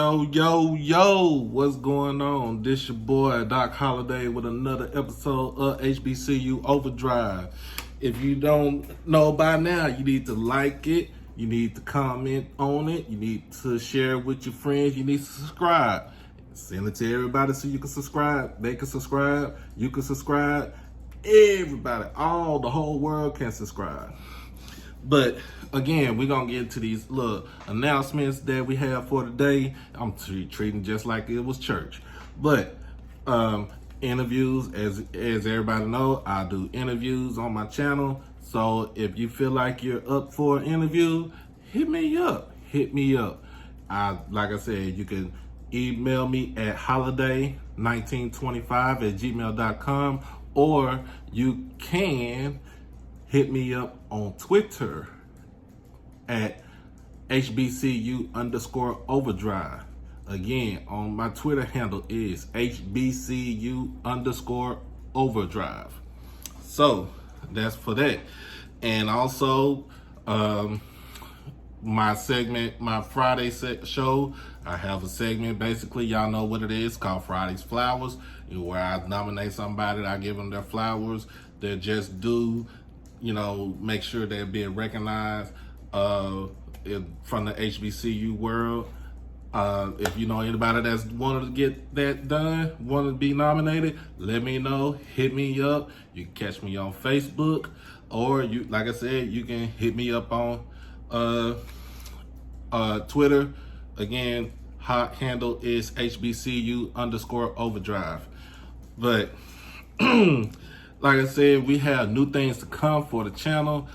Yo, what's going on? This your boy, Doc Holiday, with another episode of HBCU Overdrive. If you don't know by now, you need to like it, you need to comment on it, you need to share it with your friends, you need to subscribe. Send it to everybody so you can subscribe, they can subscribe, you can subscribe, everybody, the whole world can subscribe. But again, we're going to get into these little announcements that we have for today. I'm treating just like it was church. But interviews, as everybody know, I do interviews on my channel. So if you feel like you're up for an interview, hit me up. Like I said, you can email me at holiday1925@gmail.com, or you can hit me up on Twitter at HBCU_overdrive. Again, on my Twitter handle is HBCU_overdrive. So that's for that. And also, my Friday show, I have a segment, basically, y'all know what it is, called Friday's Flowers, where I nominate somebody, I give them their flowers. They're just due, make sure they're being recognized from the HBCU world. If you know anybody that's wanted to get that done, wanted to be nominated, let me know, hit me up. You can catch me on Facebook, or like I said, you can hit me up on Twitter. Again, hot handle is HBCU_overdrive. But like I said, we have new things to come for the channel.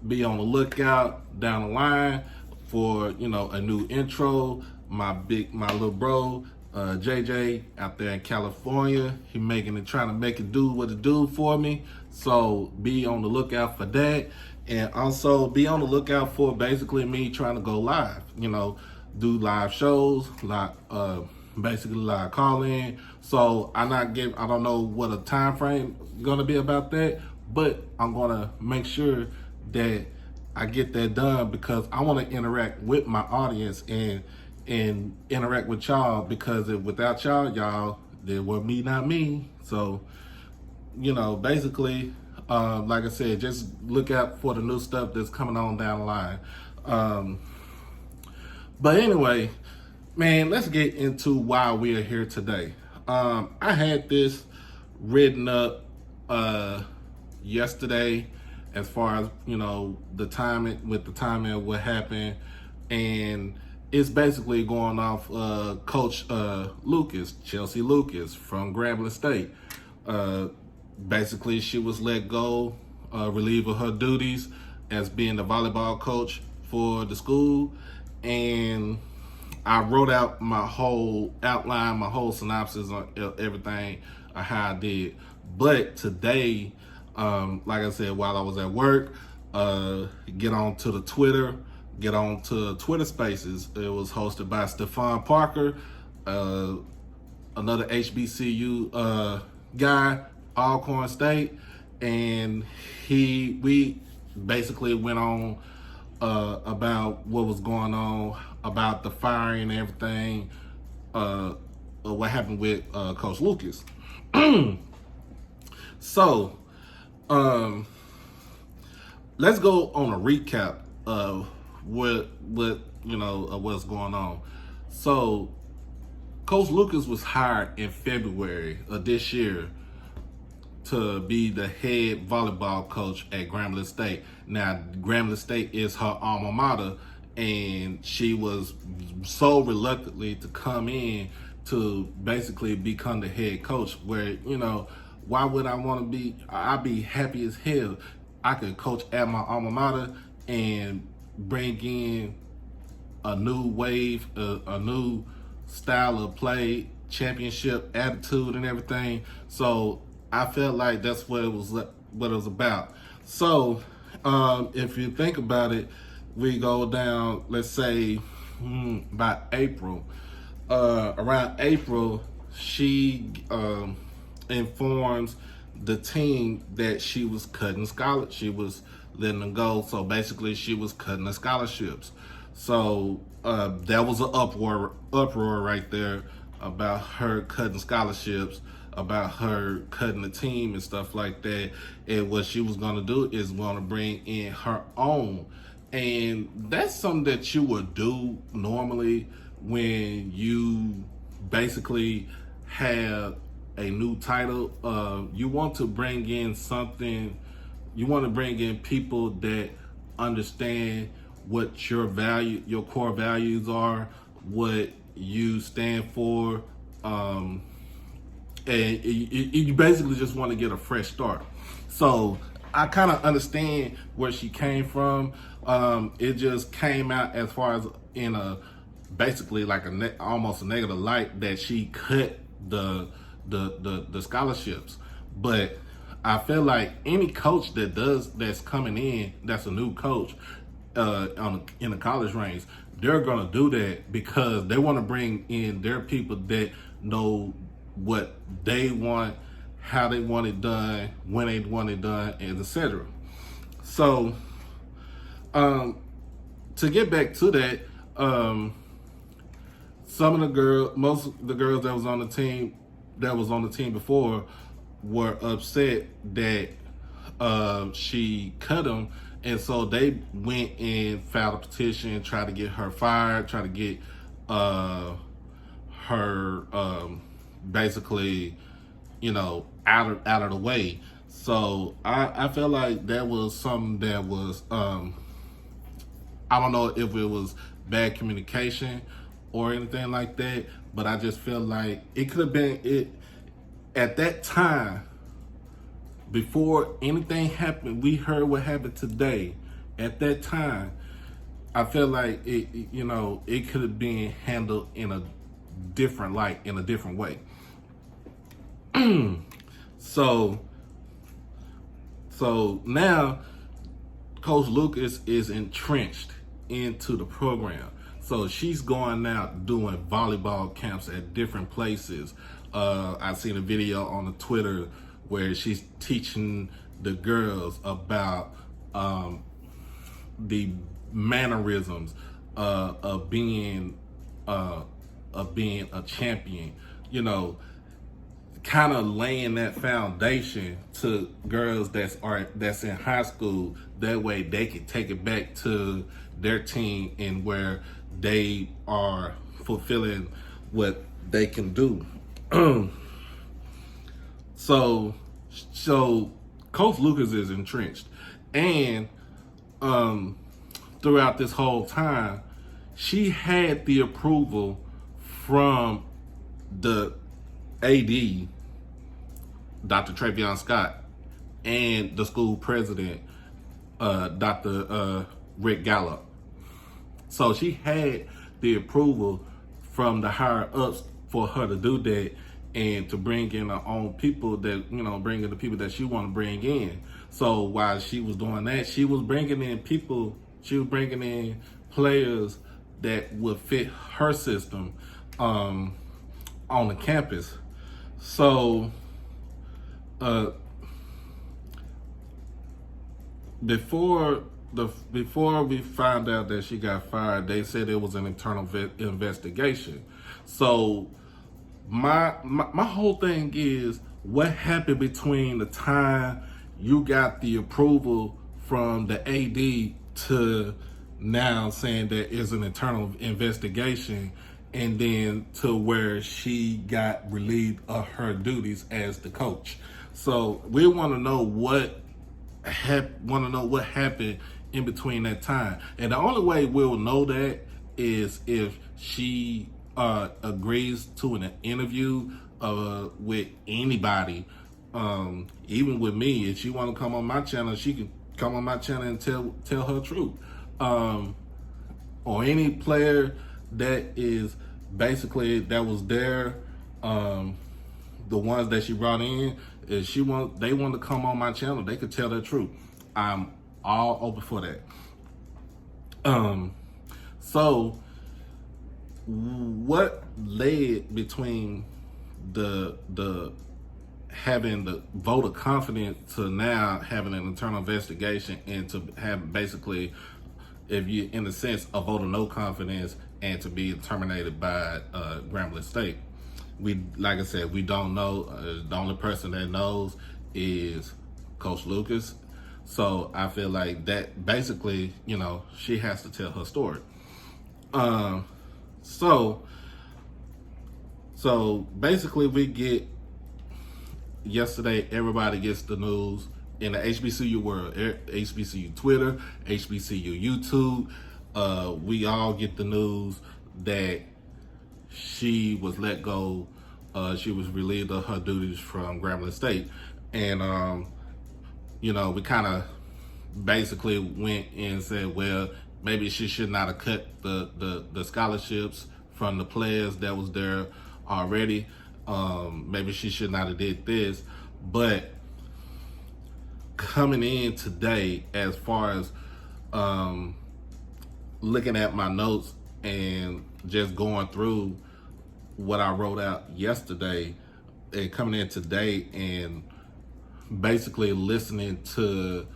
Be on the lookout down the line for, a new intro. My little bro, JJ, out there in California, trying to make it do what it do for me. So be on the lookout for that. And also be on the lookout for basically me trying to go live, do live shows, basically live call-in. So I don't know what a time frame gonna be about that, but I'm gonna make sure that I get that done, because I want to interact with my audience and interact with y'all, because without y'all there were me, not me. So basically, like I said, just look out for the new stuff that's coming on down the line. But anyway, man, let's get into why we are here today. I had this written up yesterday, as far as the timing of what happened, and it's basically going off Coach Chelsey Lucas from Grambling State. Basically, she was let go, relieved of her duties as being the volleyball coach for the school, and I wrote out my whole outline, my whole synopsis on everything, how I did. But today, like I said, while I was at work, get on to Twitter Spaces. It was hosted by Stephon Parker, another HBCU guy, Alcorn State, and we basically went on about what was going on, about the firing and everything, what happened with Coach Lucas. So, let's go on a recap of what's going on. So, Coach Lucas was hired in February of this year to be the head volleyball coach at Grambling State. Now, Grambling State is her alma mater, and she was so reluctantly to come in to basically become the head coach, where, why would I want to be? I'd be happy as hell. I could coach at my alma mater and bring in a new wave, a new style of play, championship attitude and everything. So I felt like that's what it was about. So if you think about it, we go down, let's say by April. Around April, she informs the team that she was cutting scholarships. She was letting them go. So basically, she was cutting the scholarships. So that was an uproar right there about her cutting scholarships, about her cutting the team and stuff like that. And what she was going to do is going to bring in her own. And that's something that you would do normally when you basically have a new title. You want to bring in something, you want to bring in people that understand what your core values are, what you stand for, and you basically just want to get a fresh start. So I kind of understand where she came from. It just came out as far as in a basically like almost a negative light that she cut the scholarships. But I feel like any coach that's coming in, that's a new coach in the college ranks, they're gonna do that because they want to bring in their people that know what they want, how they want it done, when they want it done, and etc. So, to get back to that, most of the girls that was on the team before were upset that she cut them, and so they went and filed a petition, tried to get her fired, try to get her basically, out of the way. So I feel like that was something that was I don't know if it was bad communication or anything like that, but I just feel like it could have been it at that time. Before anything happened, we heard what happened today. At that time, I feel like it could have been handled in a different light, in a different way. So now Coach Lucas is entrenched into the program. So she's going out doing volleyball camps at different places. I've seen a video on the Twitter where she's teaching the girls about the mannerisms of being a champion. Kind of laying that foundation to girls that's in high school. That way they can take it back to their team and where they are fulfilling what they can do. So Coach Lucas is entrenched, and throughout this whole time, she had the approval from the AD, Dr. Travion Scott, and the school president, Dr. Rick Gallup. So she had the approval from the higher ups for her to do that and to bring in her own people that, bring in the people that she want to bring in. So while she was doing that, she was bringing in players that would fit her system on the campus. So before we found out that she got fired, they said it was an internal investigation. So my whole thing is, what happened between the time you got the approval from the AD to now saying that it's an internal investigation, and then to where she got relieved of her duties as the coach? So we want to know what happened in between that time. And the only way we'll know that is if she agrees to an interview with anybody, even with me. If she want to come on my channel, she can come on my channel and tell her truth. Or any player that is basically that was there, the ones that she brought in, if they want to come on my channel, they could tell their truth. I'm all open for that. So what led between the having the vote of confidence to now having an internal investigation and to have basically if you, in the sense, a vote of no confidence and to be terminated by Grambling State. We, like I said, we don't know. The only person that knows is Coach Lucas. So I feel like that basically, she has to tell her story. So basically we get, yesterday everybody gets the news in the HBCU world, HBCU Twitter, HBCU YouTube. We all get the news that she was let go. She was relieved of her duties from Grambling State. And, we kind of basically went and said, well, maybe she should not have cut the scholarships from the players that was there already. Maybe she should not have did this. But coming in today, as far as looking at my notes and just going through what I wrote out yesterday, and coming in today and basically listening to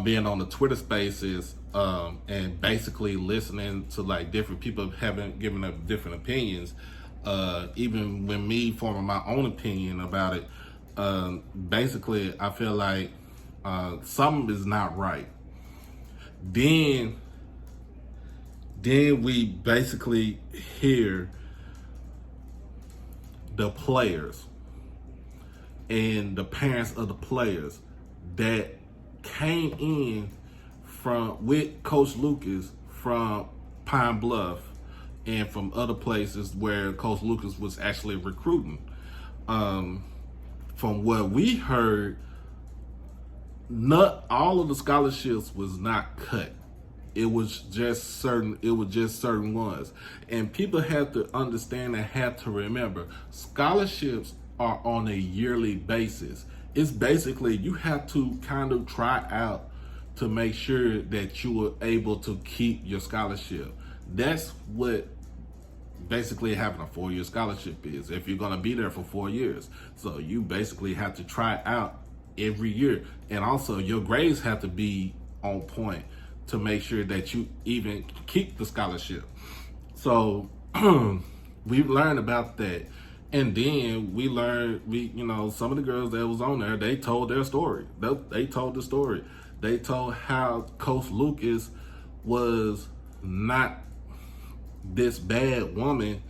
being on the Twitter Spaces, and basically listening to like different people having given up different opinions, even when me forming my own opinion about it. Basically I feel like something is not right. Then we basically hear the players and the parents of the players that came in with Coach Lucas from Pine Bluff and from other places where Coach Lucas was actually recruiting. From what we heard, not all of the scholarships was not cut. It was just certain ones. And people have to understand and have to remember, scholarships are on a yearly basis. It's basically, you have to kind of try out to make sure that you are able to keep your scholarship. That's what basically having a 4-year scholarship is, if you're going to be there for 4 years. So you basically have to try out every year. And also your grades have to be on point to make sure that you even keep the scholarship. So we've learned about that. And then we learned, some of the girls that was on there, they told their story. They told the story. They told how Coach Lucas was not this bad woman,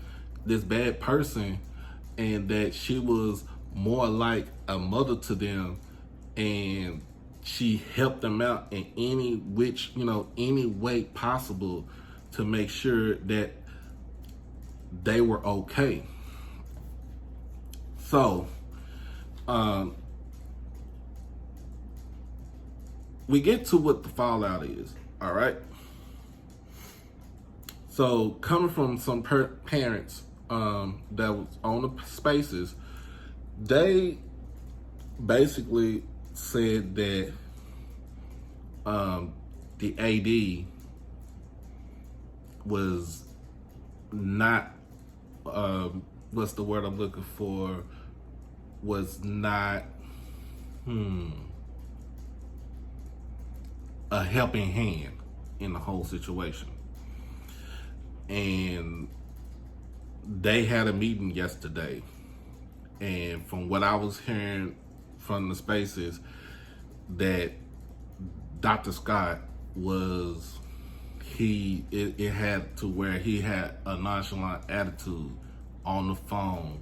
this bad person, and that she was more like a mother to them, and she helped them out in any way possible to make sure that they were okay. So, we get to what the fallout is, all right? So, coming from some parents that was on the Spaces, they basically said that the AD was not, what's the word I'm looking for, was not a helping hand in the whole situation. And they had a meeting yesterday, and from what I was hearing from the Spaces, that Dr. Scott was, it had to where he had a nonchalant attitude on the phone,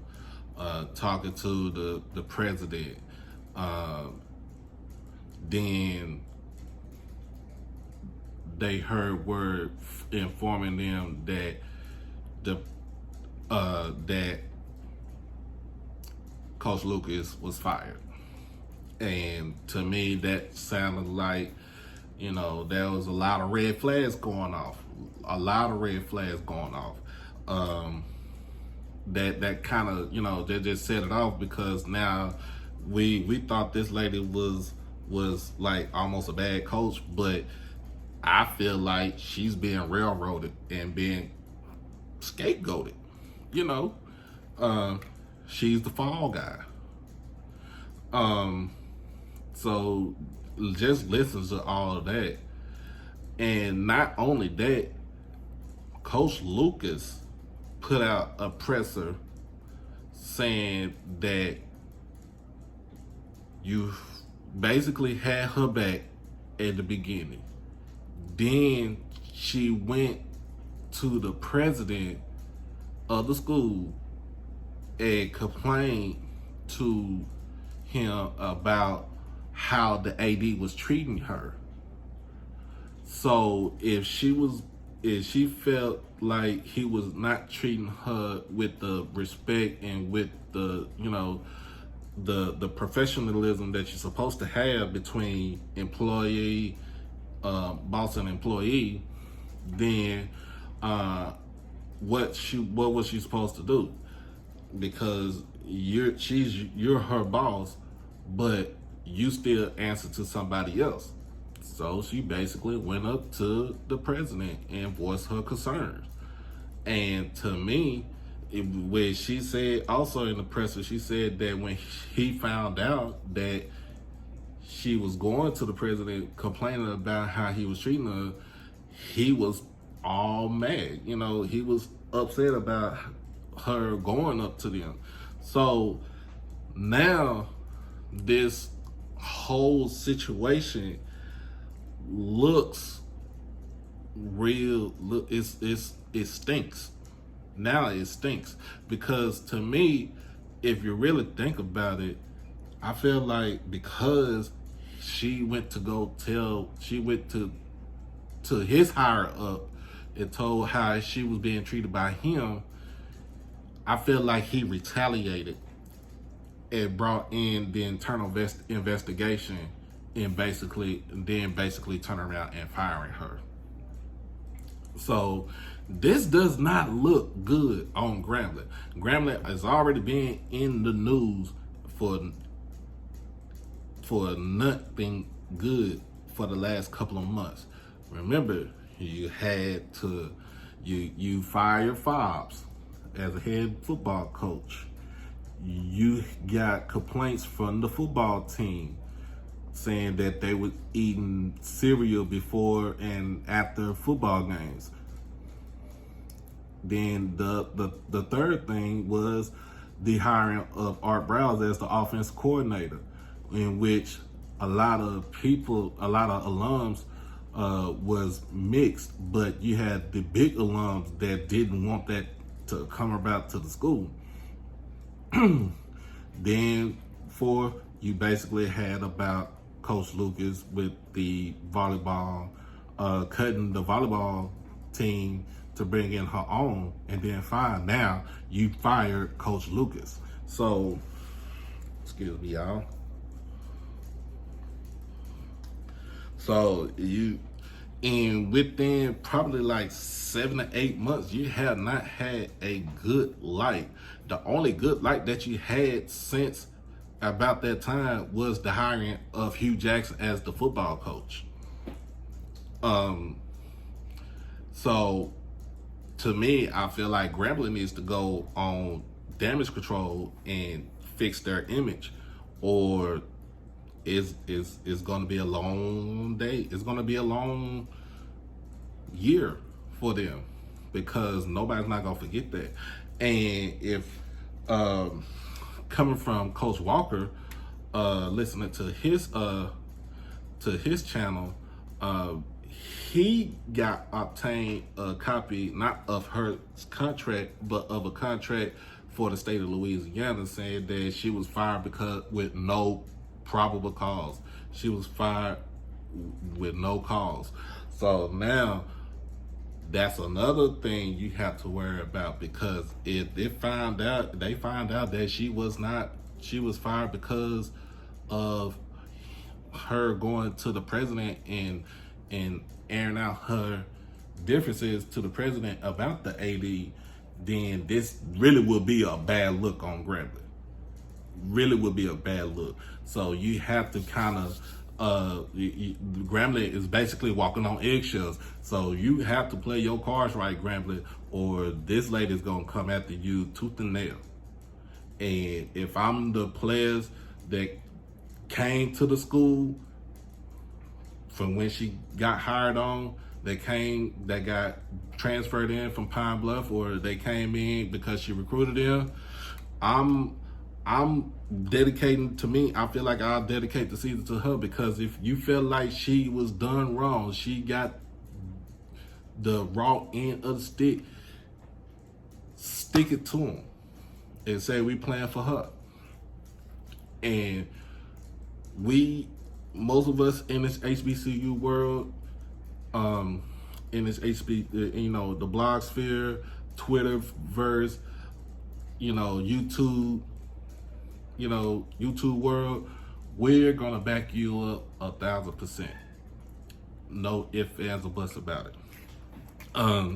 talking to the president. Then they heard word informing them that that Coach Lucas was fired. And to me, that sounded like, there was a lot of red flags going off. That kind of, they just set it off, because now we thought this lady was like almost a bad coach, but I feel like she's being railroaded and being scapegoated. She's the fall guy. So just listen to all of that. And not only that, Coach Lucas put out a presser saying that you basically had her back at the beginning. Then she went to the president of the school and complained to him about how the AD was treating her. So if she felt like he was not treating her with the respect and with the, the professionalism that you're supposed to have between employee, boss and employee, then what was she supposed to do? Because you're her boss, but you still answer to somebody else. So she basically went up to the president and voiced her concerns. And to me, when she said also in the presser, she said that when he found out that she was going to the president complaining about how he was treating her, he was all mad. He was upset about her going up to them. So now this whole situation looks real. It stinks. Now it stinks, because to me, if you really think about it, I feel like because she went to his higher up and told how she was being treated by him, I feel like he retaliated and brought in the internal investigation and basically turn around and firing her. So this does not look good on Grambling. Grambling has already been in the news for nothing good for the last couple of months. Remember, you had to you fired Fobbs as a head football coach. You got complaints from the football team saying that they were eating cereal before and after football games. Then the third thing was the hiring of Art Browse as the offense coordinator, in which a lot of alums was mixed, but you had the big alums that didn't want that to come about to the school. Then you basically had about Coach Lucas with the volleyball, cutting the volleyball team to bring in her own, and then now you fired Coach Lucas. So, excuse me, y'all. So and within probably like 7 to 8 months, you have not had a good light. The only good light that you had since about that time was the hiring of Hugh Jackson as the football coach. So to me, I feel like Grambling needs to go on damage control and fix their image, or it's going to be a long day. It's going to be a long year for them, because nobody's not going to forget that. And if coming from Coach Walker, listening to his channel, he obtained a copy not of her contract, but of a contract for the state of Louisiana, saying that she was fired with no probable cause. She was fired with no cause. So now that's another thing you have to worry about, because if they find out that she was fired because of her going to the president and airing out her differences to the president about the AD, then this really will be a bad look on Grambling. Really will be a bad look. So you have to kind of Grambling is basically walking on eggshells. So you have to play your cards right, Grambling, or this lady's gonna come after you tooth and nail. And if I'm the players that came to the school from when she got hired on, that got transferred in from Pine Bluff, or they came in because she recruited them. I'm dedicating to me. I feel like I'll dedicate the season to her, because if you feel like she was done wrong, she got the raw end of the stick it to them and say we playing for her. And most of us in this HBCU world, in this the blog sphere, Twitterverse, YouTube world, we're gonna back you up 1,000%. No ifs, ands, or buts about it.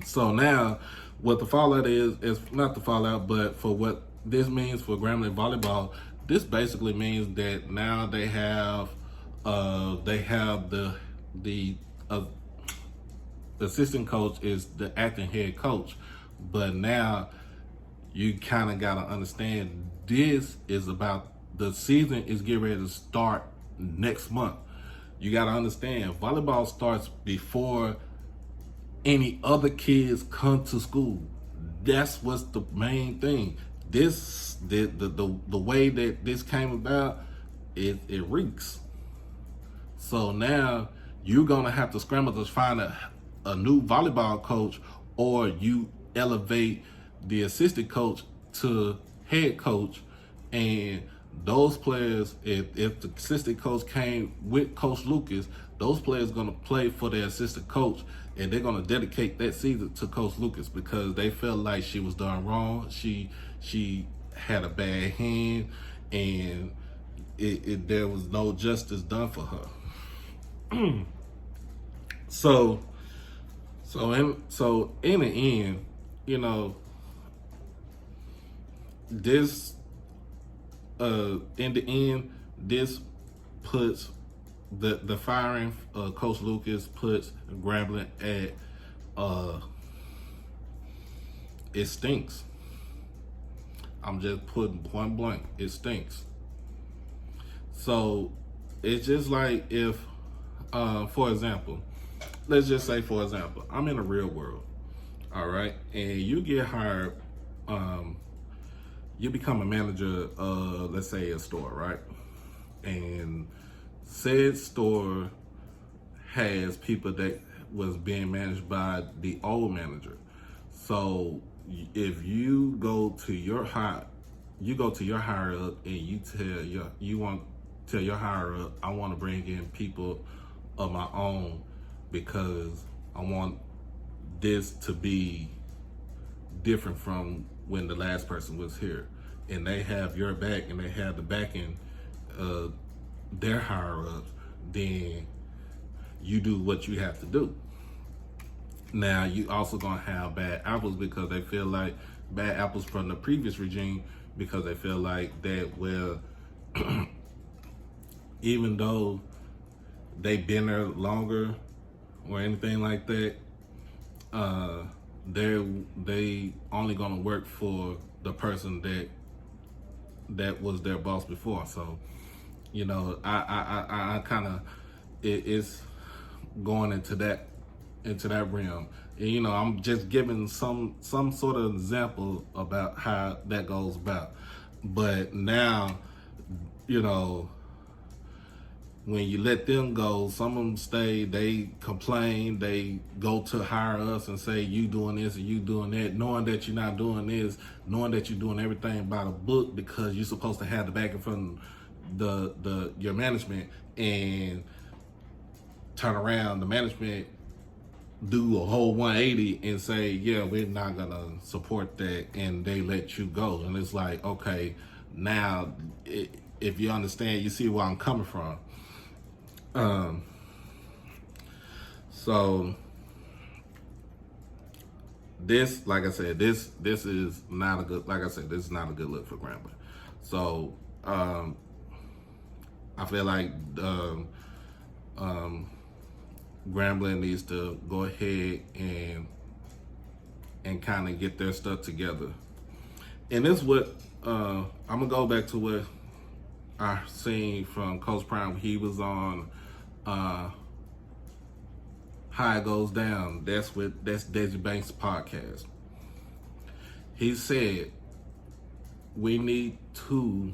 So now, what the fallout is not the fallout, but for what this means for Grambling volleyball, this basically means that now they have the assistant coach is the acting head coach, but now you kind of got to understand this is about the season is getting ready to start next month. You got to understand volleyball starts before any other kids come to school. That's what's the main thing. The way that this came about, it reeks. So now you're gonna have to scramble to find a new volleyball coach, or you elevate the assistant coach to head coach, and those players, if the assistant coach came with Coach Lucas, those players gonna play for their assistant coach, and they're gonna dedicate that season to Coach Lucas because they felt like she was done wrong. She had a bad hand, and there was no justice done for her. So in the end, this in the end, this puts the firing of Coach Lucas puts Grambling at it stinks. I'm just putting point blank, it stinks. So it's just like if for example, let's just say I'm in the real world, all right, and you get hired, you become a manager of, let's say, a store, right? And said store has people that was being managed by the old manager. So if you go to your higher up and you tell your higher up, I want to bring in people of my own because I want this to be different from when the last person was here, and they have your back and they have the backing of their higher ups, then you do what you have to do. Now you also gonna have bad apples because they feel like bad apples from the previous regime, because they feel like that, well, even though they've been there longer or anything like that, they only gonna work for the person that was their boss before. So, I kind of it's going into that realm. And, I'm just giving some sort of example about how that goes about. But now, when you let them go, some of them stay, they complain, they go to hire us and say, you doing this and you doing that, knowing that you're not doing this, knowing that you're doing everything by the book because you're supposed to have the backing from your management, and turn around, the management do a whole 180 and say, yeah, we're not gonna support that, and they let you go. And it's like, okay, now if you understand, you see where I'm coming from. So this, like I said, this is not a good, like I said, this is not a good look for Grambling. So I feel like Grambling needs to go ahead and kind of get their stuff together. And this is what I'm gonna go back to what I seen from Coach Prime. He was on how it goes down. That's Deji Banks' podcast. He said we need to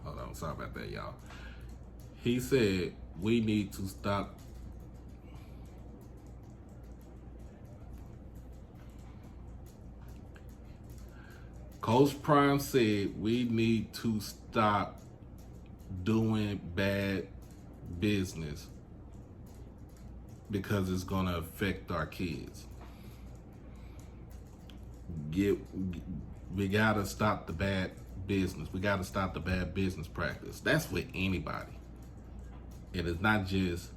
hold on, sorry about that, y'all. He said we need to stop Coach Prime said we need to stop doing bad business because it's gonna affect our kids. We gotta stop the bad business. We gotta stop the bad business practice. That's with anybody. It is not just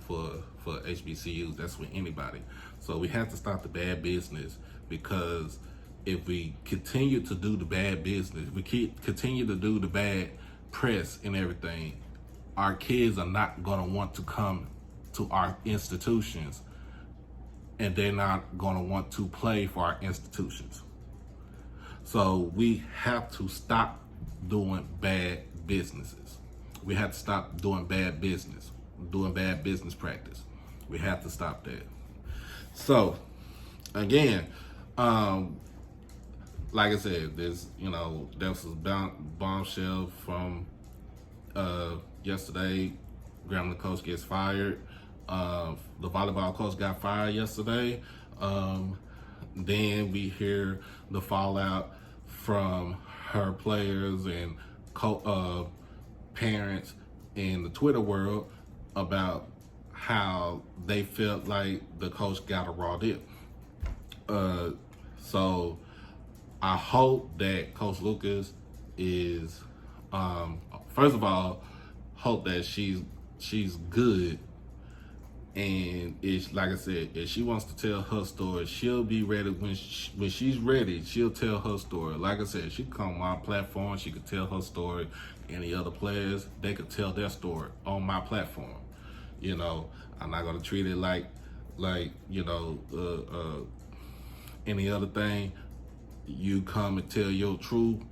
for HBCUs. That's with anybody. So we have to stop the bad business, because if we continue to do the bad business, we continue to do the bad press and everything, our kids are not gonna want to come to our institutions, and they're not gonna want to play for our institutions. So we have to stop doing bad businesses. We have to stop doing bad business, doing bad business practice. We have to stop that. So again, like I said, there was a bombshell from yesterday. Grambling coach gets fired. The volleyball coach got fired yesterday. Then we hear the fallout from her players and parents in the Twitter world about how they felt like the coach got a raw deal. So I hope that Coach Lucas is, first of all, hope that she's good. And it's like I said, if she wants to tell her story, she'll be ready when she's ready. She'll tell her story. Like I said, she can come on my platform. She could tell her story. Any other players, they could tell their story on my platform. I'm not gonna treat it like any other thing. You come and tell your truth,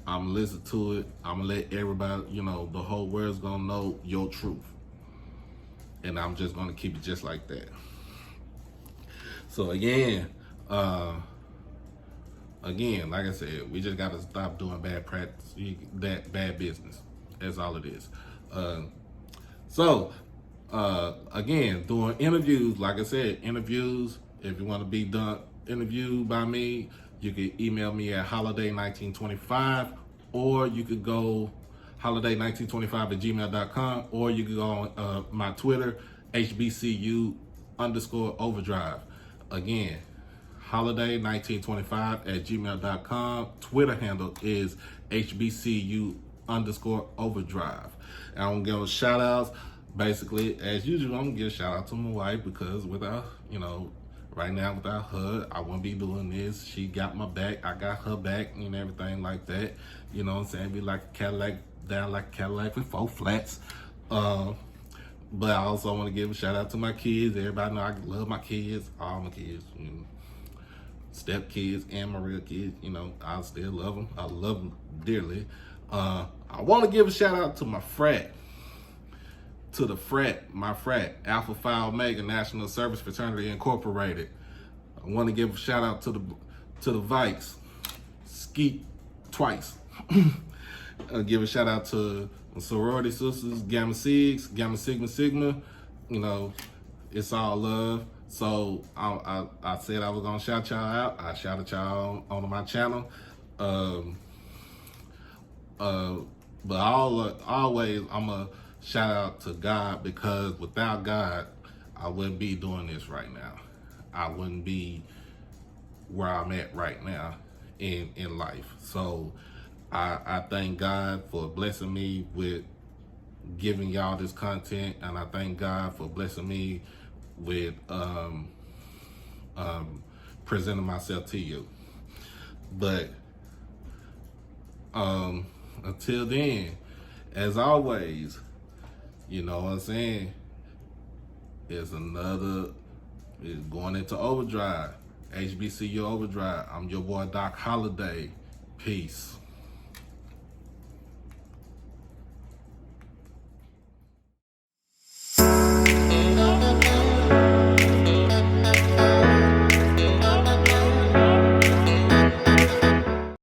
I'm gonna listen to it. I'm gonna let everybody, the whole world's gonna know your truth. And I'm just gonna keep it just like that. So again, like I said, we just gotta stop doing bad practice, that bad business. That's all it is. Again, doing interviews, like I said, interviews, if you wanna be interviewed by me, you can email me at holiday1925, or you could go holiday1925@gmail.com, or you can go on my Twitter, HBCU_overdrive. Again, holiday1925@gmail.com. Twitter handle is HBCU_overdrive. And I'm gonna give shout outs. Basically, as usual, I'm gonna give a shout out to my wife, because without, right now, without her, I wouldn't be doing this. She got my back, I got her back, and everything like that. You know what I'm saying? Be like a Cadillac, down like a Cadillac with 4 flats. But I also want to give a shout out to my kids. Everybody know I love my kids, all my kids, step kids and my real kids. I still love them. I love them dearly. I want to give a shout out to my frat. My frat, Alpha Phi Omega National Service Fraternity Incorporated. I want to give a shout out to the Vikes, Skeet twice. I'll give a shout out to sorority sisters, Gamma Sigs, Gamma Sigma Sigma. It's all love. So I said I was gonna shout y'all out. I shouted y'all on my channel. But always I'm a shout out to God, because without God, I wouldn't be doing this right now. I wouldn't be where I'm at right now in life. So I thank God for blessing me with giving y'all this content, and I thank God for blessing me with presenting myself to you. But until then, as always, you know what I'm saying, it's going into overdrive, HBCU overdrive. I'm your boy Doc Holiday. Peace.